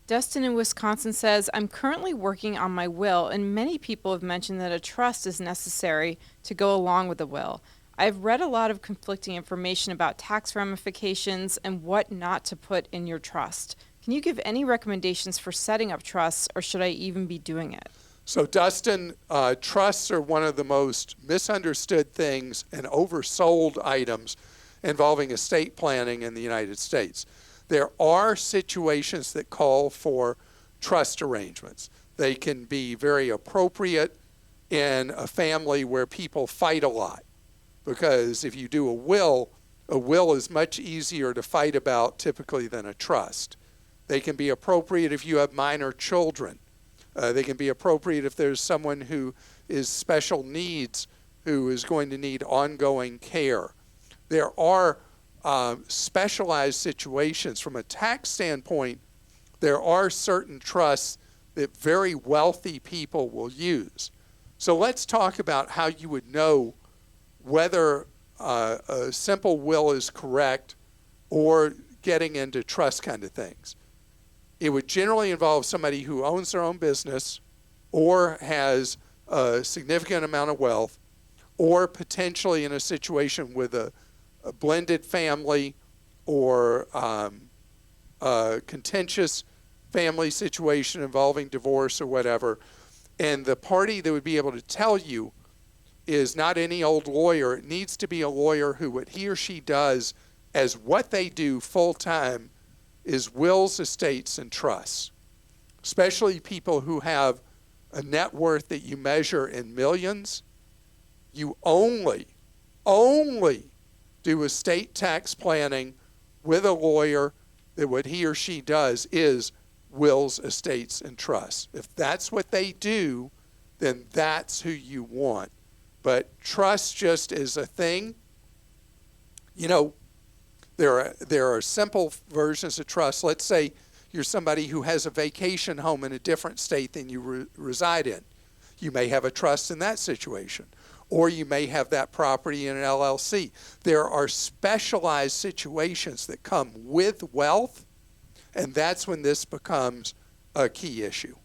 Dustin in Wisconsin says, I'm currently working on my will, and many people have mentioned that a trust is necessary to go along with a will. I've read a lot of conflicting information about tax ramifications and what not to put in your trust. Can you give any recommendations for setting up trusts, or should I even be doing it? So, Dustin, trusts are one of the most misunderstood things and oversold items involving estate planning in the United States. There are situations that call for trust arrangements. They can be very appropriate in a family where people fight a lot, because if you do a will is much easier to fight about typically than a trust. They can be appropriate if you have minor children. They can be appropriate if there's someone who is special needs who is going to need ongoing care. There are specialized situations. From a tax standpoint, there are certain trusts that very wealthy people will use. So let's talk about how you would know whether a simple will is correct or getting into trust kind of things. It would generally involve somebody who owns their own business or has a significant amount of wealth, or potentially in a situation with a blended family or a contentious family situation involving divorce or whatever. And the party that would be able to tell you is not any old lawyer. It needs to be a lawyer who, what he or she does as what they do full time, is wills, estates, and trusts. Especially people who have a net worth that you measure in millions. You only do estate tax planning with a lawyer that what he or she does is wills, estates, and trusts. If that's what they do, then that's who you want. But trust just is a thing. You know, there are simple versions of trust. Let's say you're somebody who has a vacation home in a different state than you reside in. You may have a trust in that situation. Or you may have that property in an LLC. There are specialized situations that come with wealth, and that's when this becomes a key issue.